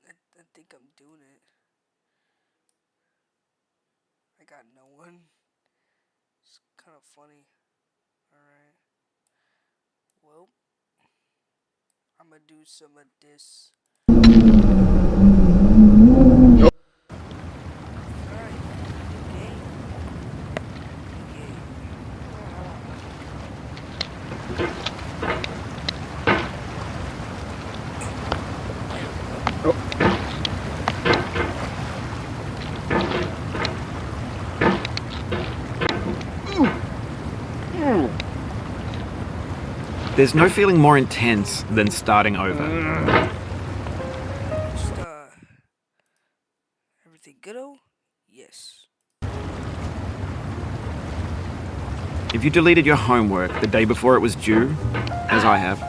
I think I'm doing it. I got no one. It's kind of funny. Alright. Well, I'm gonna do some of this. Alright. Game. Game. There's no feeling more intense than starting over. Just, everything good-o? Yes. If you deleted your homework the day before it was due, as I have,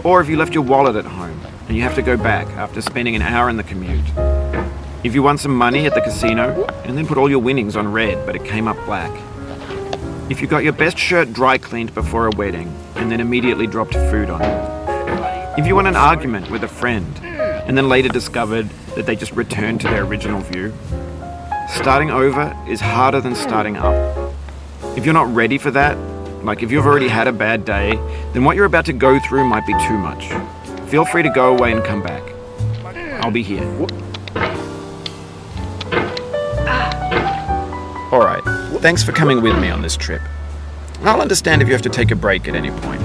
or if you left your wallet at home and you have to go back after spending an hour in the commute, if you won some money at the casino and then put all your winnings on red but it came up black, if you got your best shirt dry cleaned before a wedding and then immediately dropped food on it, if you won an argument with a friend and then later discovered that they just returned to their original view, starting over is harder than starting up. If you're not ready for that, like if you've already had a bad day, then what you're about to go through might be too much. Feel free to go away and come back. I'll be here. Alright, thanks for coming with me on this trip. I'll understand if you have to take a break at any point.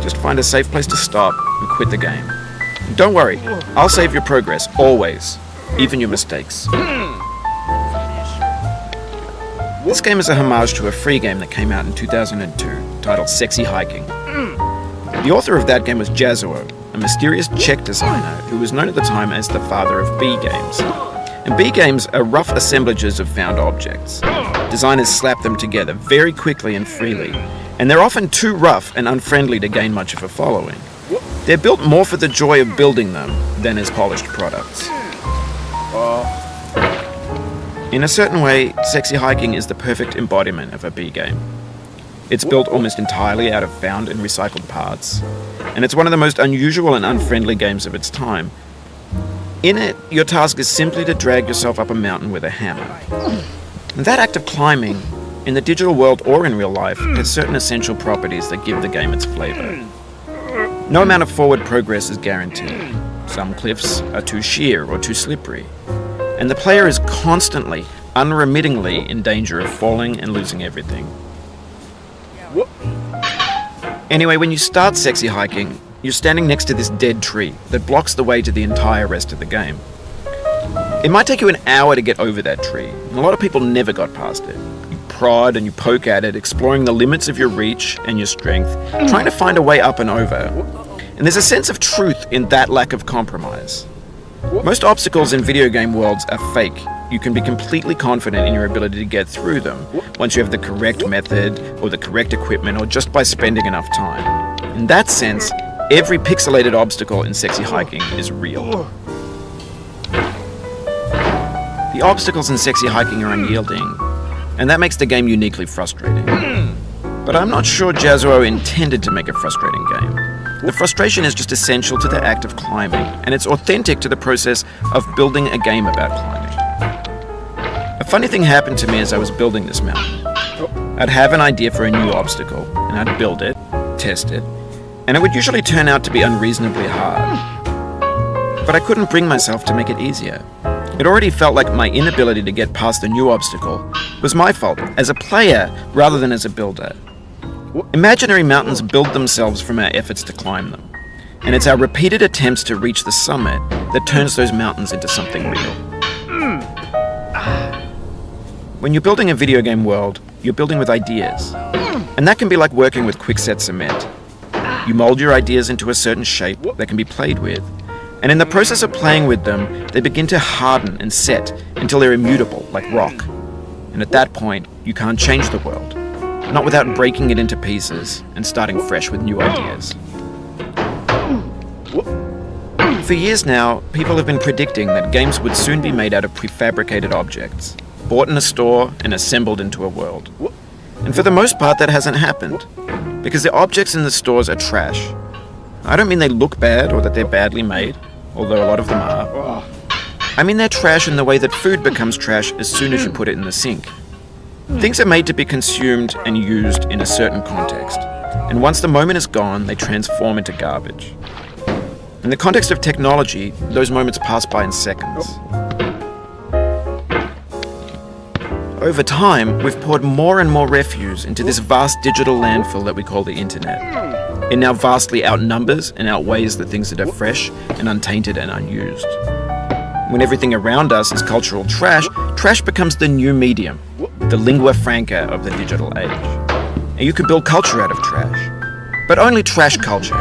Just find a safe place to stop and quit the game. Don't worry, I'll save your progress, always, even your mistakes. This game is a homage to a free game that came out in 2002, titled Sexy Hiking. The author of that game was Jazuo, a mysterious Czech designer who was known at the time as the father of B games. And B games are rough assemblages of found objects. Designers slap them together very quickly and freely, and they're often too rough and unfriendly to gain much of a following. They're built more for the joy of building them than as polished products. In a certain way, Sexy Hiking is the perfect embodiment of a B game. It's built almost entirely out of found and recycled parts, and it's one of the most unusual and unfriendly games of its time. In it, your task is simply to drag yourself up a mountain with a hammer. And that act of climbing, in the digital world or in real life, has certain essential properties that give the game its flavor. No amount of forward progress is guaranteed. Some cliffs are too sheer or too slippery, and the player is constantly, unremittingly in danger of falling and losing everything. Anyway, when you start Sexy Hiking, you're standing next to this dead tree that blocks the way to the entire rest of the game. It might take you an hour to get over that tree, and a lot of people never got past it. You prod and you poke at it, exploring the limits of your reach and your strength, trying to find a way up and over. And there's a sense of truth in that lack of compromise. Most obstacles in video game worlds are fake. You can be completely confident in your ability to get through them once you have the correct method or the correct equipment or just by spending enough time. In that sense, every pixelated obstacle in Sexy Hiking is real. The obstacles in Sexy Hiking are unyielding, and that makes the game uniquely frustrating. But I'm not sure Jazuo intended to make a frustrating game. The frustration is just essential to the act of climbing, and it's authentic to the process of building a game about climbing. A funny thing happened to me as I was building this mountain. I'd have an idea for a new obstacle, and I'd build it, test it, and it would usually turn out to be unreasonably hard. But I couldn't bring myself to make it easier. It already felt like my inability to get past the new obstacle was my fault as a player rather than as a builder. Imaginary mountains build themselves from our efforts to climb them, and it's our repeated attempts to reach the summit that turns those mountains into something real. When you're building a video game world, you're building with ideas, and that can be like working with quickset cement. You mold your ideas into a certain shape that can be played with, and in the process of playing with them, they begin to harden and set until they're immutable, like rock. And at that point, you can't change the world, not without breaking it into pieces and starting fresh with new ideas. For years now, people have been predicting that games would soon be made out of prefabricated objects, bought in a store and assembled into a world. And for the most part, that hasn't happened, because the objects in the stores are trash. I don't mean they look bad or that they're badly made, although a lot of them are. I mean they're trash in the way that food becomes trash as soon as you put it in the sink. Things are made to be consumed and used in a certain context, and once the moment is gone, they transform into garbage. In the context of technology, those moments pass by in seconds. Over time, we've poured more and more refuse into this vast digital landfill that we call the internet. It now vastly outnumbers and outweighs the things that are fresh and untainted and unused. When everything around us is cultural trash, trash becomes the new medium, the lingua franca of the digital age. And you can build culture out of trash. But only trash culture.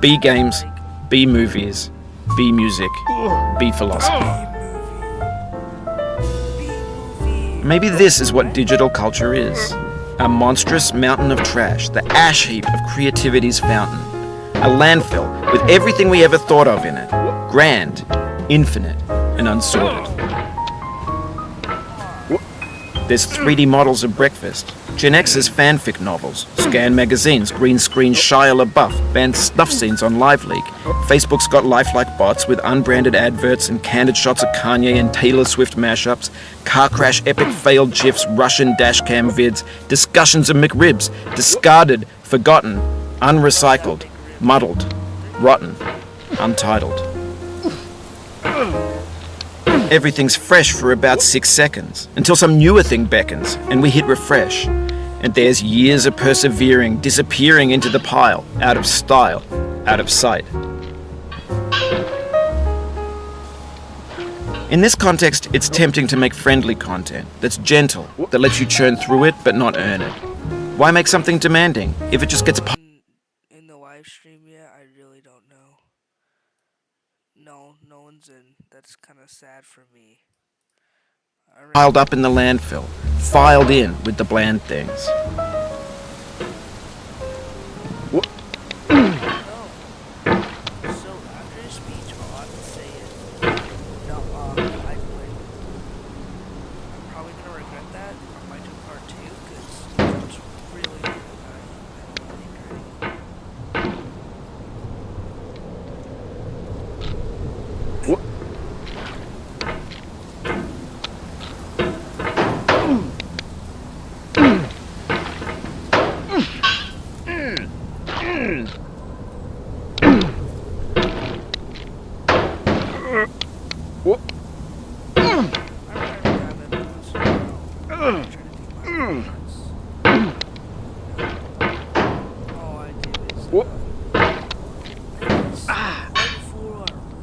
B games, B movies, B music, B philosophy. Maybe this is what digital culture is. A monstrous mountain of trash, the ash heap of creativity's fountain. A landfill with everything we ever thought of in it. Grand, infinite, and unsorted. There's 3D models of breakfast, Gen X's fanfic novels, scan magazines, green screen Shia LaBeouf, banned snuff scenes on LiveLeak. Facebook's got lifelike bots with unbranded adverts and candid shots of Kanye and Taylor Swift mashups, car crash epic failed GIFs, Russian dashcam vids, discussions of McRibs, discarded, forgotten, unrecycled, muddled, rotten, untitled. Everything's fresh for about 6 seconds, until some newer thing beckons, and we hit refresh. And there's years of persevering, disappearing into the pile, out of style, out of sight. In this context, it's tempting to make friendly content that's gentle, that lets you churn through it but not earn it. Why make something demanding if it just gets in the live stream yet? I really don't know. No one's in. That's kind of sad for me. piled up in the landfill, filed in with the bland things? So after his speech, all I have to say is, no, I quit. I'm probably gonna regret that. I might do part 2 because it's really good.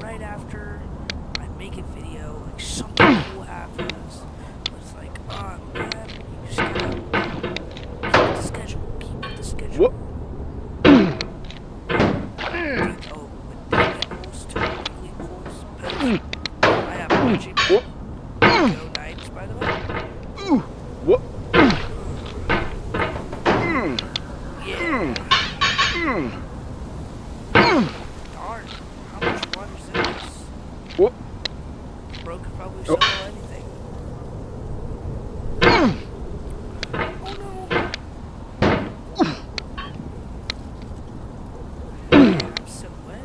Right after I make a video, like something cool happens. It's like, oh man, you just gotta keep the schedule, keep the schedule. Oh, with daily goals to weekly goals. I have a watching video nights, by the way. Yeah. Darn, how much water's in this? Bro could probably sell anything. Oh no! I'm so wet.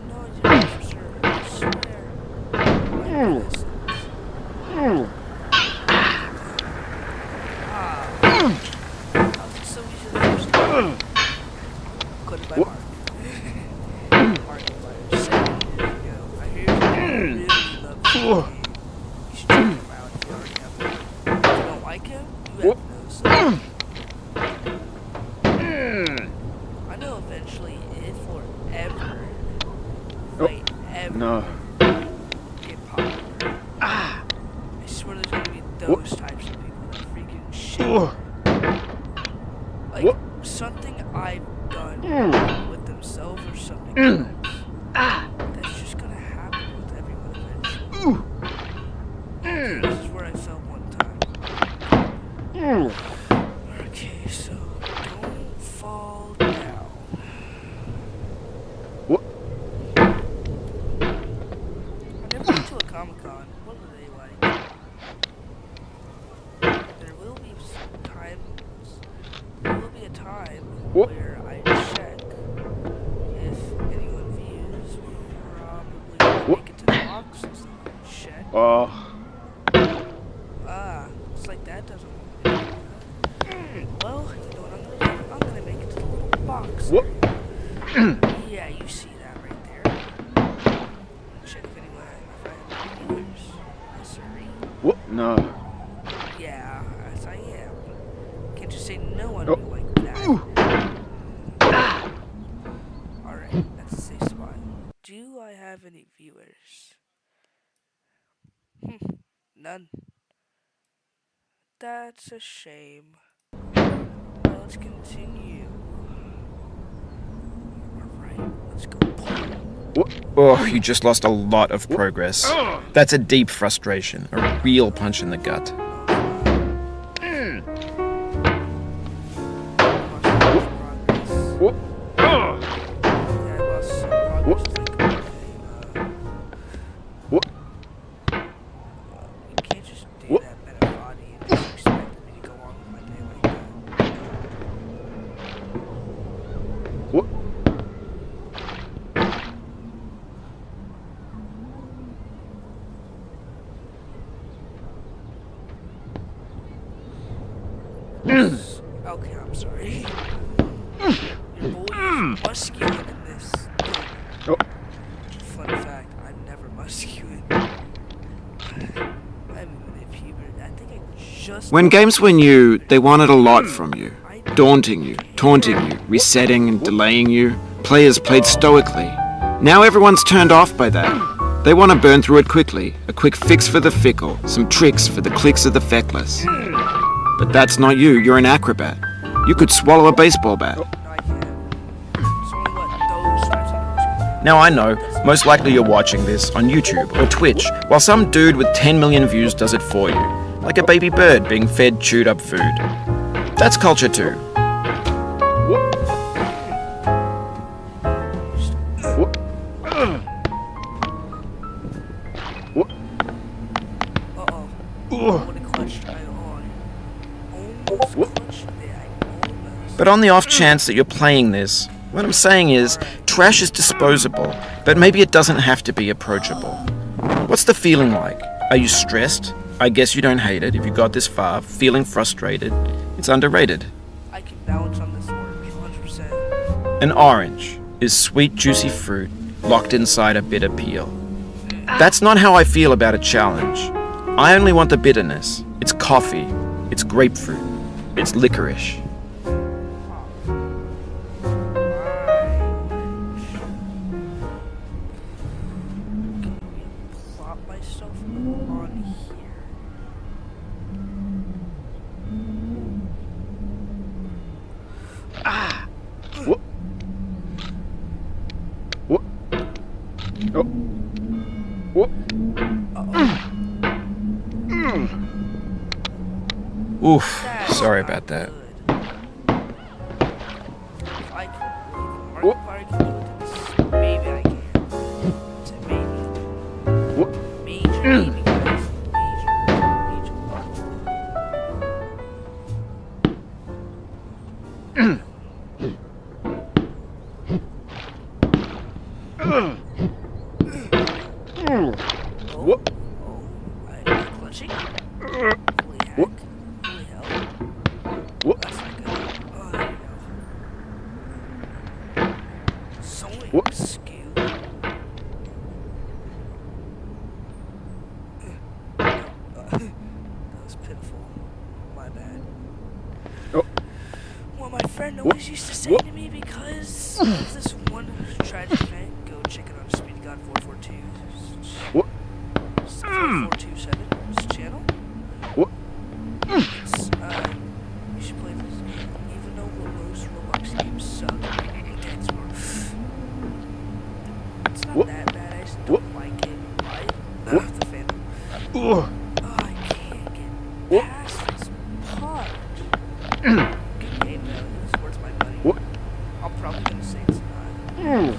No, you're for sure. I swear. My goodness. How's it so easy the first time? Couldn't buy Mark. Market buyers 7 years ago. I hear you really love this game. You should check him out if you already have him. If you don't like him, you have no say. I know eventually if or ever, like ever, get popular. I swear there's gonna be those types of people that freaking shit. Like something I've done with themselves or something else. That's just gonna happen with everyone eventually. This is where I felt one time. Okay, so don't fall down. I've never been to a Comic-Con. What are they like? There will be a time where I check if anyone Oh. Looks like that doesn't work. Well, you know what I'm gonna do? I'm gonna make it to the little box Whoop. area. Yeah, you see that right there. Check if anyone if I have any viewers. Yes, sirree. Whoop. No. Yeah, as I am. Can't just say no on Oh. me like that. Alright, that's a safe spot. Do I have any viewers? None. That's a shame. Well, let's continue. Alright, let's go. Whoop. Oh, you just lost a lot of progress. That's a deep frustration, a real punch in the gut. Whoop. Yeah, I lost some progress. Whoop. You can't just do Whoop. that meta body and just expect me to go on with my day like that. Whoop. Okay, I'm sorry. Your boy is muscular in this thing. Oh. Fun fact, I'm never muscular. I'm in puberty. I think I just... When games were new, they wanted a lot from you. Daunting you, taunting you, resetting and delaying you. Players played stoically. Now everyone's turned off by that. They want to burn through it quickly. A quick fix for the fickle, some tricks for the clicks of the feckless. But that's not you, you're an acrobat. You could swallow a baseball bat. No, I can't. It's only what, those types of numbers. Now I know, most likely you're watching this on YouTube or Twitch, while some dude with 10 million views does it for you. Like a baby bird being fed chewed up food. That's culture too. Whoop. Whoop. Whoop. Uh-oh. I would have clutched I on. Almost clutched there. Almost. But on the off chance that you're playing this, what I'm saying is, trash is disposable, but maybe it doesn't have to be approachable. What's the feeling like? Are you stressed? I guess you don't hate it if you got this far, feeling frustrated. It's underrated. I can balance on this orange, 100%. An orange is sweet, juicy fruit locked inside a bitter peel. That's not how I feel about a challenge. I only want the bitterness. It's coffee. It's grapefruit. It's licorice. Plot myself on here. Whoop. Whoop. Oh. Whoop. Oof, That's sorry not about that. good. If I can, if Whoop. Markiplier can do it, then maybe I can. It's a maybe. Whoop. Major, maybe, guys. Major. Whoop. I'm clutching. Holy heck. Whoop. Holy hell. Whoop. That's not good. Oh, there we go. Sewing Whoop. skew. That was pitiful. My bad. Oh. Well, my friend Whoop. always used to say Whoop. to me, because of this one tragic event, go check it on Speed God 442. Whoop. 4427 channel. Whoop. It's, you should play this game, even though most Roblox games suck. It's not Whoop. that bad, I just Whoop. don't like it. Why? Whoop. The fandom. Ugh. Oh, I can't get Whoop. past this part. Good game though, it's worth my money. Whoop. I'm probably gonna say it's not.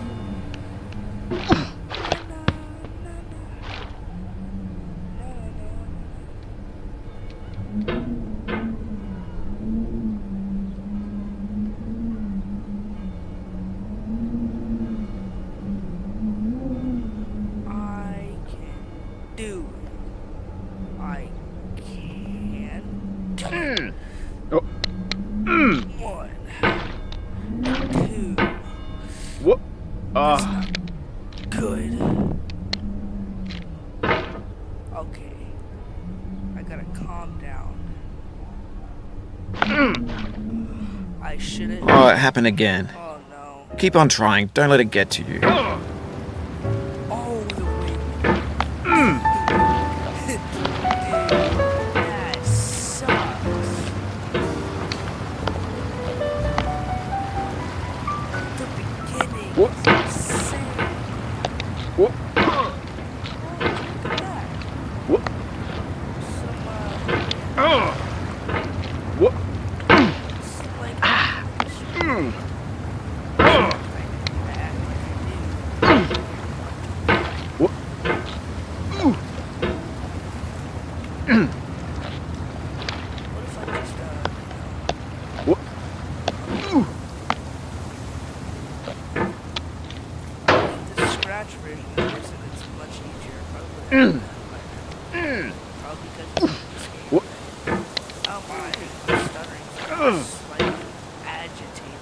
I can do it. That's Ah. not good. Okay. I gotta calm down. I shouldn't. Oh, it happened again. Oh no. Keep on trying. Don't let it get to you. Oh, the wind. Dude, that sucks. The beginning What? is insane. What? Oh, look at that. What? Some, What? some like Mm. What? What if I just, What? the scratch version of this, and it's much easier. Probably would have that by now. Probably because it's in this game. What? Oh my, I'm stuttering. I'm slightly agitated.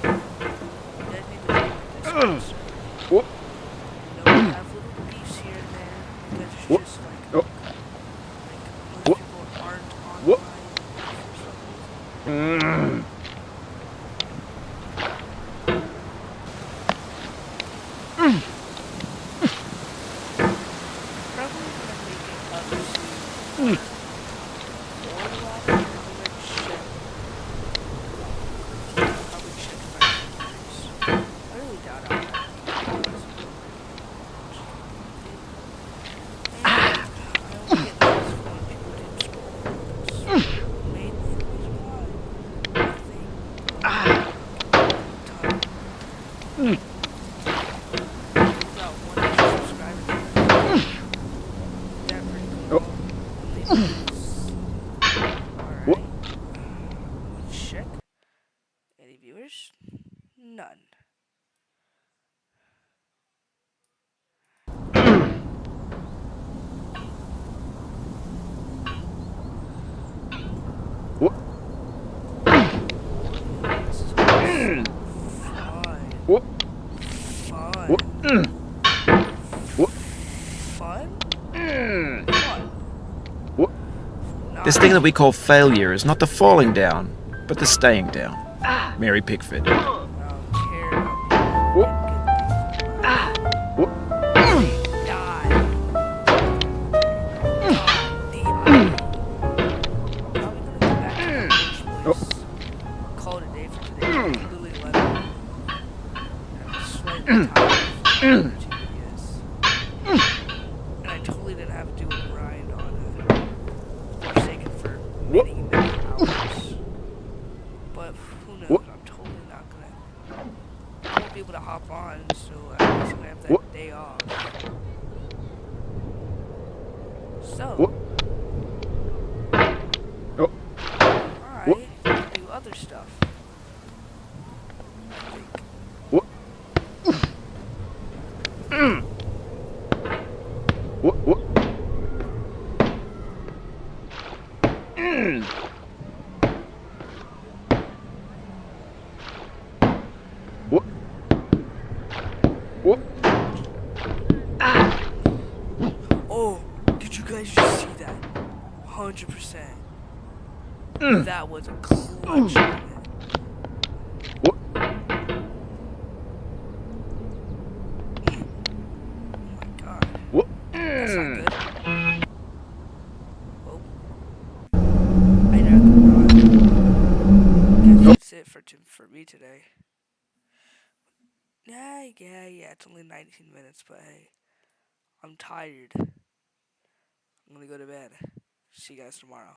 You guys need to join my Discord server. What? You know, we have little beefs here and there. You guys are What? just like Oh. most What? people aren't What? online for some reason. Mm. Probably when I'm making other series or more laughing, I'm gonna check. Probably check my viewers. I really doubt I'll have viewers. And I only get noticed when people do scroll. That's mainly the reason why. Nothing time. We got one extra subscriber for that pretty Oh. cool. Alright. What? Let's check. Any viewers? None. What? This is fun. What? Fun. What? What? Fun? Mm. Fun. What? This thing that we call failure is not the falling down, but the staying down. Mary Pickford. I don't care about What? What? die. Die. Probably gonna go back to my first place. Call it a day for today. Literally 11. I'm slightly tired of yes. And I totally didn't have to do a grind on Forsaken for many, many hours. But who knows? What? I'm totally not gonna. I won't be able to hop on, so at least I'm gonna have that What? day off. So, What? Oh. alright, do other stuff. I think. What? What? What? What? What? Oh, did you guys just see that? 100%. That was a clutch moment. What? Oh my god. What? That's not good. Oh. I know guess that's it for me today. Yeah, it's only 19 minutes, but hey, I'm tired. I'm gonna go to bed. See you guys tomorrow.